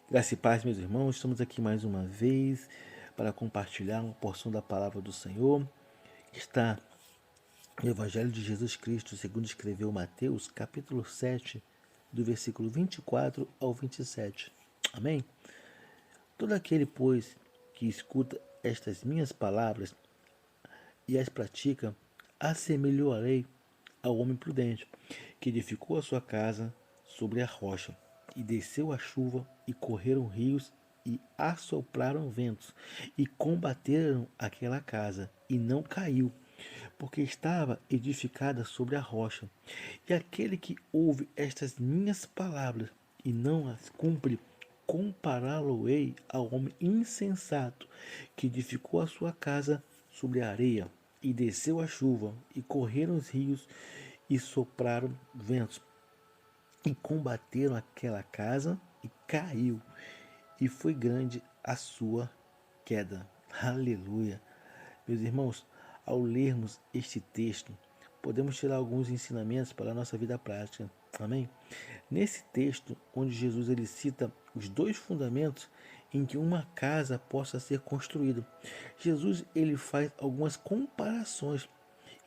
Graça e paz, meus irmãos, estamos aqui mais uma vez para compartilhar uma porção da palavra do Senhor. Está no Evangelho de Jesus Cristo, segundo escreveu Mateus, capítulo 7, do versículo 24 ao 27. Amém? Todo aquele, pois, que escuta estas minhas palavras e as pratica, assemelhou-a-lei ao homem prudente, que edificou a sua casa sobre a rocha, e desceu a chuva, e correram rios, e assopraram ventos, e combateram aquela casa, e não caiu, porque estava edificada sobre a rocha. E aquele que ouve estas minhas palavras e não as cumpre, compará-lo-ei ao homem insensato, que edificou a sua casa sobre a areia, e desceu a chuva, e correram os rios, e sopraram ventos, e combateram aquela casa, e caiu, e foi grande a sua queda. Aleluia. Meus irmãos, ao lermos este texto, podemos tirar alguns ensinamentos para a nossa vida prática. Amém? Nesse texto, onde Jesus ele cita os dois fundamentos em que uma casa possa ser construída, Jesus ele faz algumas comparações.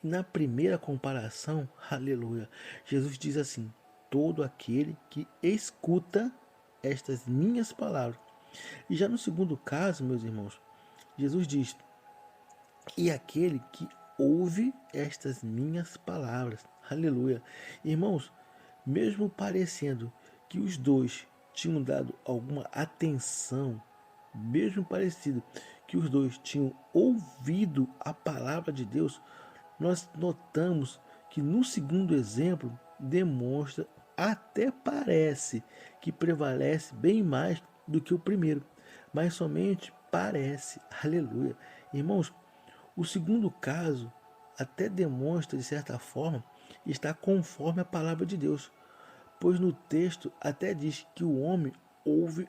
E na primeira comparação, aleluia, Jesus diz assim: todo aquele que escuta estas minhas palavras. E já no segundo caso, meus irmãos, Jesus diz: e aquele que ouve estas minhas palavras. Aleluia. Irmãos, mesmo parecendo que os dois tinham dado alguma atenção, mesmo parecido que os dois tinham ouvido a palavra de Deus, nós notamos que no segundo exemplo demonstra, até parece que prevalece bem mais do que o primeiro, mas somente parece. Aleluia. Irmãos, o segundo caso até demonstra, de certa forma, estar conforme a palavra de Deus, pois no texto até diz que o homem ouve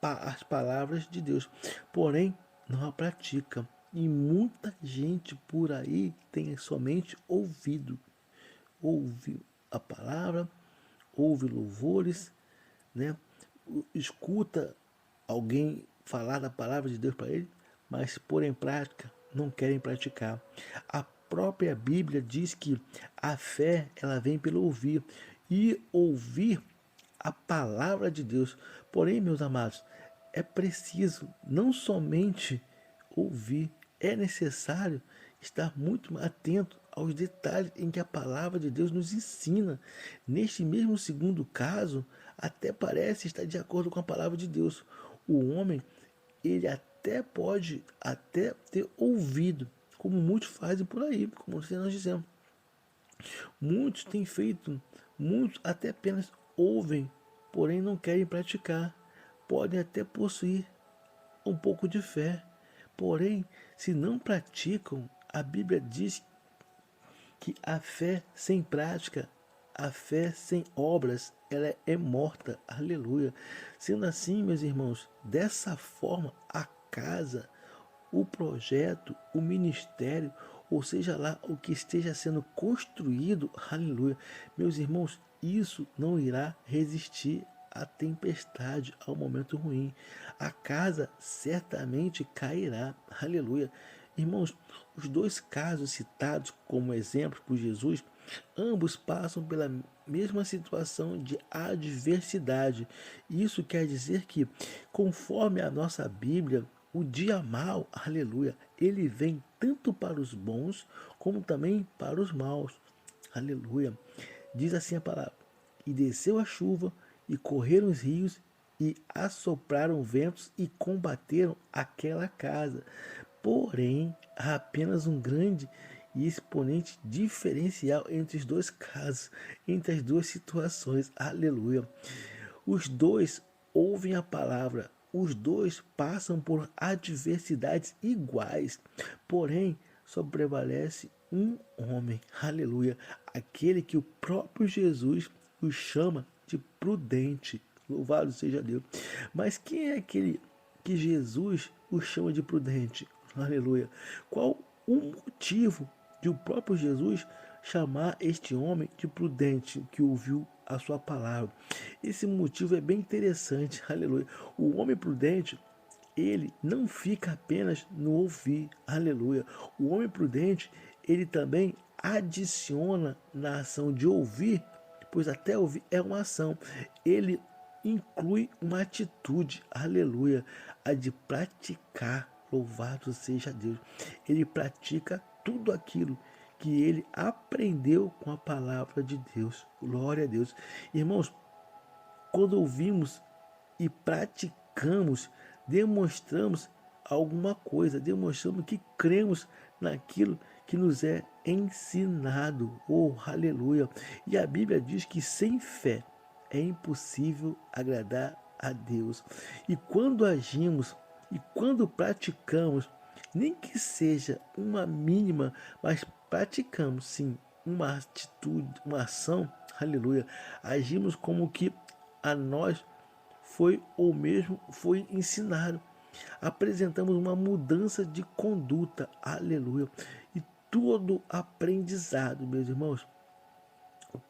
as palavras de Deus, porém não a pratica. E muita gente por aí tem somente ouvido, ouve a palavra, ouve louvores, né? Escuta alguém falar da palavra de Deus para ele, mas pôr em prática não querem praticar. A própria Bíblia diz que a fé ela vem pelo ouvir e ouvir a palavra de Deus. Porém, meus amados, é preciso não somente ouvir, é necessário estar muito atento aos detalhes em que a palavra de Deus nos ensina. Neste mesmo segundo caso, até parece estar de acordo com a palavra de Deus. O homem, ele até pode até ter ouvido, como muitos fazem por aí, como nós dizemos. Muitos têm feito, muitos até apenas ouvem, porém não querem praticar. Podem até possuir um pouco de fé, porém, se não praticam, a Bíblia diz que a fé sem prática, a fé sem obras, ela é morta. Aleluia. Sendo assim, meus irmãos, dessa forma a casa, o projeto, o ministério, ou seja lá o que esteja sendo construído, aleluia, meus irmãos, isso não irá resistir à tempestade, ao momento ruim. A casa certamente cairá, aleluia. Irmãos, os dois casos citados como exemplos por Jesus, ambos passam pela mesma situação de adversidade. Isso quer dizer que, conforme a nossa Bíblia, o dia mau, aleluia, ele vem tanto para os bons como também para os maus. Aleluia. Diz assim a palavra: e desceu a chuva, e correram os rios, e assopraram ventos, e combateram aquela casa. Porém, há apenas um grande e exponente diferencial entre os dois casos, entre as duas situações. Aleluia. Os dois ouvem a palavra, os dois passam por adversidades iguais, porém só prevalece um homem, aleluia, aquele que o próprio Jesus o chama de prudente. Louvado seja Deus. Mas quem é aquele que Jesus o chama de prudente? Aleluia. Qual o motivo de o próprio Jesus chamar este homem de prudente que ouviu a sua palavra. Esse motivo é bem interessante, aleluia. O homem prudente, ele não fica apenas no ouvir, aleluia. O homem prudente, ele também adiciona na ação de ouvir, pois até ouvir é uma ação. Ele inclui uma atitude, aleluia, a de praticar. Louvado seja Deus. Ele pratica tudo aquilo que ele aprendeu com a palavra de Deus. Glória a Deus. Irmãos, quando ouvimos e praticamos, demonstramos alguma coisa, demonstramos que cremos naquilo que nos é ensinado. Oh, aleluia! E a Bíblia diz que sem fé é impossível agradar a Deus. E quando agimos e quando praticamos, nem que seja uma mínima, mas praticamos sim uma atitude, uma ação, aleluia, agimos como que a nós foi ou mesmo foi ensinado. Apresentamos uma mudança de conduta, aleluia. E todo aprendizado, meus irmãos,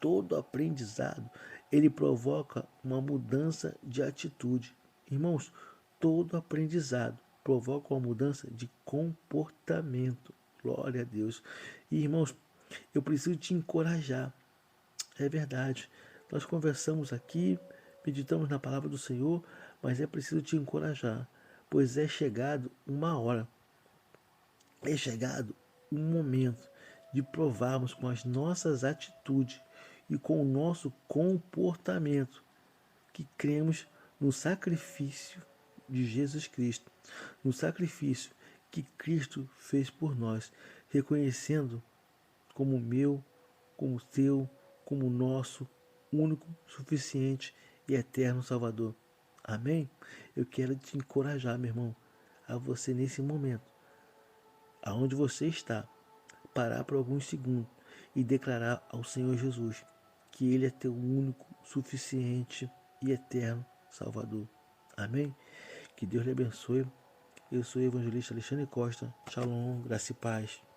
todo aprendizado, ele provoca uma mudança de atitude. Irmãos, todo aprendizado provoca uma mudança de comportamento. Glória a Deus. E, irmãos, eu preciso te encorajar. É verdade. Nós conversamos aqui, meditamos na palavra do Senhor, mas é preciso te encorajar, pois é chegado uma hora, é chegado um momento de provarmos com as nossas atitudes e com o nosso comportamento que cremos no sacrifício de Jesus Cristo, no sacrifício que Cristo fez por nós, reconhecendo como meu, como teu, como nosso único, suficiente e eterno Salvador. Amém? Eu quero te encorajar, meu irmão, a você nesse momento, aonde você está, parar por alguns segundos e declarar ao Senhor Jesus que Ele é teu único, suficiente e eterno Salvador. Amém? Que Deus lhe abençoe. Eu sou o evangelista Alexandre Costa. Shalom, graça e paz.